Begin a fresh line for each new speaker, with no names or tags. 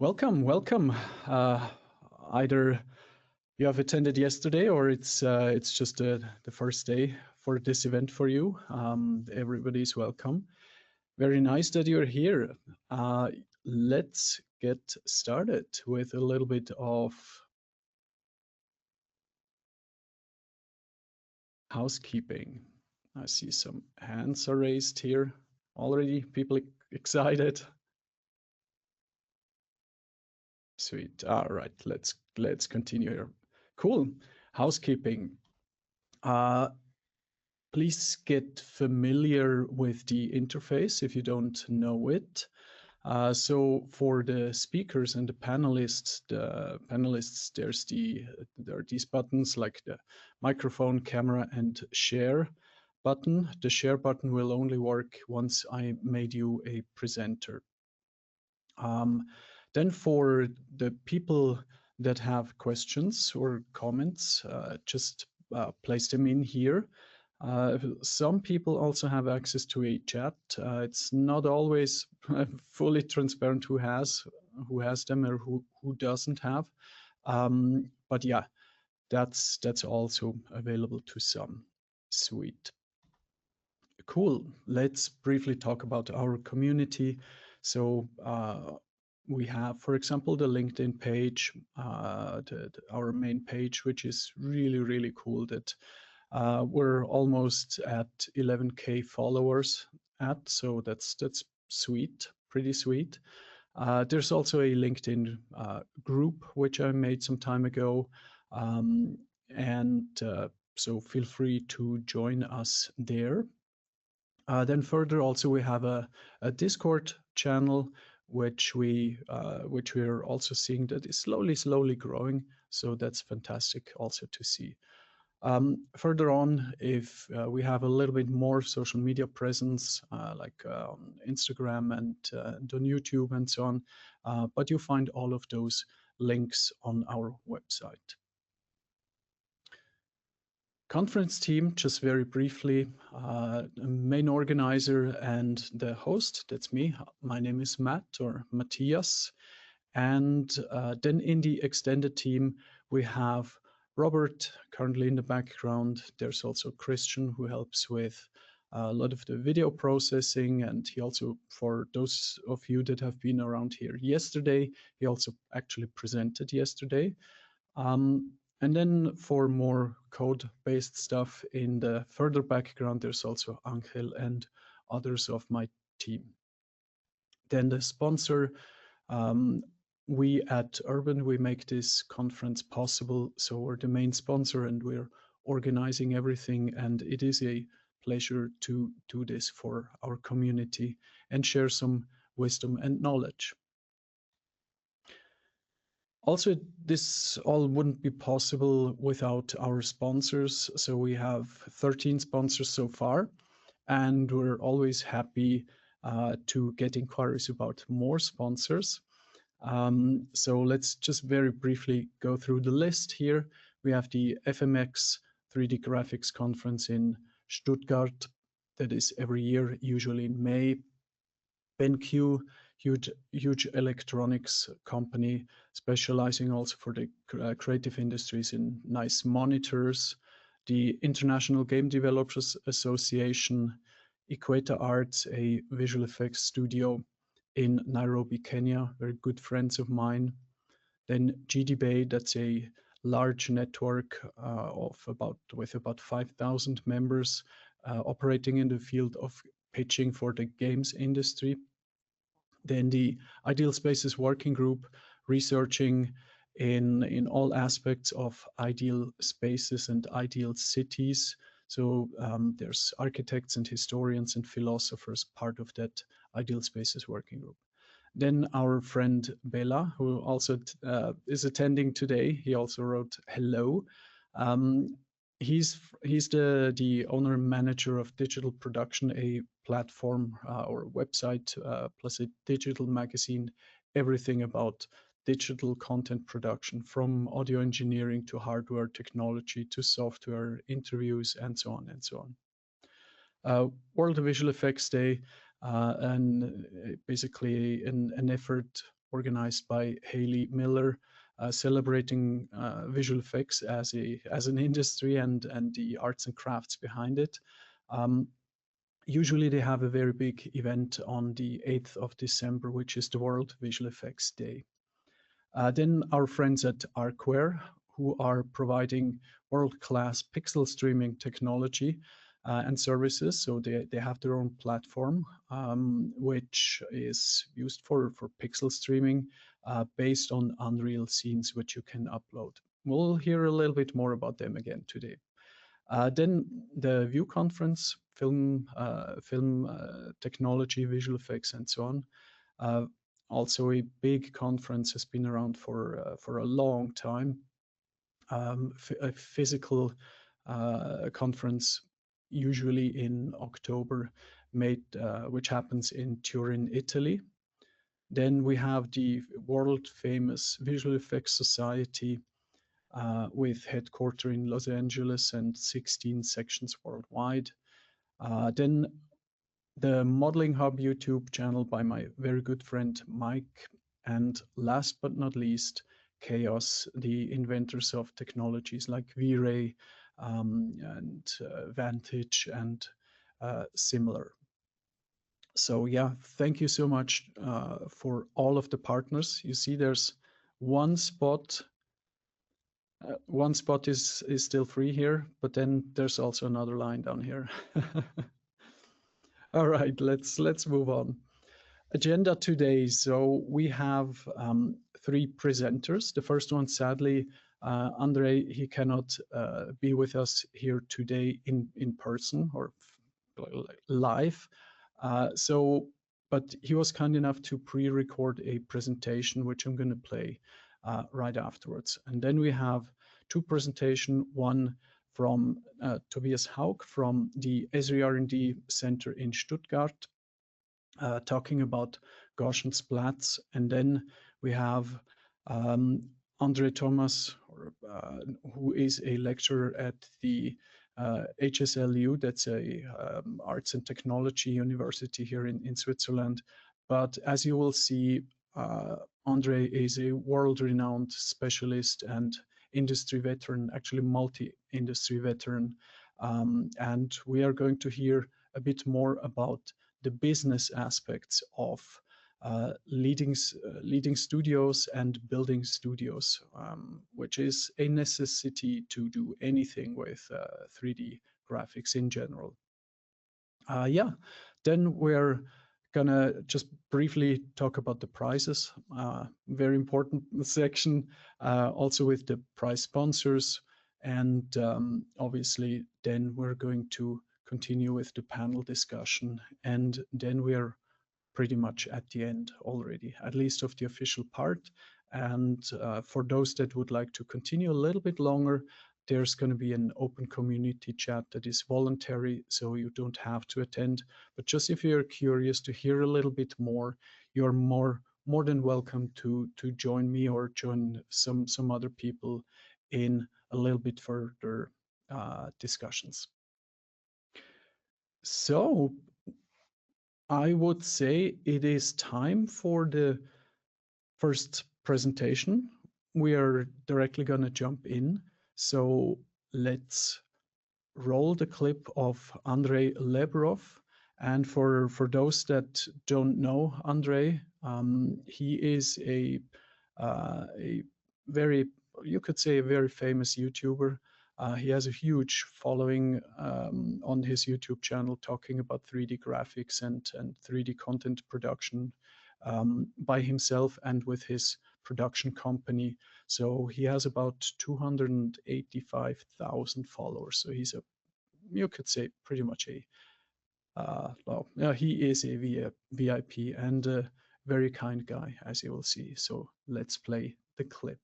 Welcome, welcome. Either you have attended yesterday or it's just the first day for this event for you. Everybody's welcome. Very nice that you're here. Let's get started with a little bit of housekeeping. I see some hands are raised here already. People excited. Sweet. All right, let's continue here. Cool. Housekeeping. Please get familiar with the interface if you don't know it. So for the speakers and the panelists, there are these buttons like the microphone, camera, and share button. The share button will only work once I made you a presenter. Then for the people that have questions or comments, just place them in here. Some people also have access to a chat. It's not always fully transparent who has them or who doesn't have. But yeah, that's also available to some. Sweet. Cool. Let's briefly talk about our community. So we have, for example, the LinkedIn page, our main page, which is really, really cool that we're almost at 11K followers so that's sweet, pretty sweet. There's also a LinkedIn group, which I made some time ago. So feel free to join us there. Then further, also we have a Discord channel, which we are also seeing that is slowly growing. So that's fantastic also to see. Further on, if we have a little bit more social media presence, like on Instagram and on YouTube and so on, but you find all of those links on our website. Conference team, just very briefly, main organizer and the host, that's me. My name is Matt or Matthias. And then in the extended team, we have Robert currently in the background. There's also Christian who helps with a lot of the video processing. And he also, for those of you that have been around here yesterday, he also actually presented yesterday. And then for more code-based stuff in the further background, there's also Angel and others of my team. Then the sponsor, we at Urban, we make this conference possible. So we're the main sponsor and we're organizing everything. And it is a pleasure to do this for our community and share some wisdom and knowledge. Also, this all wouldn't be possible without our sponsors. So we have 13 sponsors so far, and we're always happy to get inquiries about more sponsors. So let's just very briefly go through the list here. We have the FMX 3D Graphics Conference in Stuttgart. That is every year, usually in May. BenQ, huge electronics company specializing also for the creative industries in nice monitors. The International Game Developers Association, ICE.ART, a visual effects studio in Nairobi, Kenya, very good friends of mine. Then GDBay, that's a large network with about 5,000 members operating in the field of pitching for the games industry. Then the Ideal Spaces Working Group, researching in all aspects of ideal spaces and ideal cities. So there's architects and historians and philosophers part of that Ideal Spaces Working Group. Then our friend Bela, who also is attending today, he also wrote hello. He's the owner and manager of Digital Production, a platform or website plus a digital magazine, everything about digital content production, from audio engineering to hardware technology to software, interviews, and so on and so on. World Visual Effects Day, and basically an effort organized by Haley Miller, celebrating visual effects as an industry and the arts and crafts behind it. Usually they have a very big event on the 8th of December, which is the World Visual Effects Day. Then our friends at Arkware, who are providing world-class pixel streaming technology and services. So they have their own platform, which is used for pixel streaming based on Unreal scenes, which you can upload. We'll hear a little bit more about them again today. Then the View Conference, film technology, visual effects, and so on. Also a big conference, has been around for a long time. A physical conference, usually in October, which happens in Turin, Italy. Then we have the world famous Visual Effects Society, with headquarters in Los Angeles and 16 sections worldwide. Then the Modeling Hub YouTube channel by my very good friend Mike, and last but not least, Chaos, the inventors of technologies like V-Ray and Vantage and similar. So yeah, thank you so much for all of the partners. You see there's one spot. One spot is still free here, but then there's also another line down here. All right, let's move on. Agenda today. So we have 3 presenters. The first one, sadly, Andre, he cannot be with us here today in person or live. But he was kind enough to pre-record a presentation, which I'm going to play right afterwards. And then we have 2 presentations, one from Tobias Haug from the Esri R&D Center in Stuttgart, talking about Gaussian splats. And then we have Andre Thomas, who is a lecturer at the HSLU, that's a arts and technology university here in Switzerland. But as you will see, Andre is a world-renowned specialist and industry veteran, actually multi-industry veteran. And we are going to hear a bit more about the business aspects of leading studios and building studios, which is a necessity to do anything with 3D graphics in general. Yeah, then we're gonna just briefly talk about the prizes. Very important section, also with the prize sponsors. And obviously, then we're going to continue with the panel discussion. And then we're pretty much at the end already, at least of the official part. And for those that would like to continue a little bit longer, there's going to be an open community chat that is voluntary, so you don't have to attend. But just if you're curious to hear a little bit more, you're more than welcome to join me or join some other people in a little bit further discussions. So I would say it is time for the first presentation. We are directly going to jump in. So let's roll the clip of Andrei Leberov. And for those that don't know Andrei, he is a very, you could say, a very famous YouTuber. He has a huge following on his YouTube channel talking about 3D graphics and 3D content production by himself and with his production company. So he has about 285,000 followers. So he's you could say pretty much well, he is a VIP and a very kind guy, as you will see. So let's play the clip.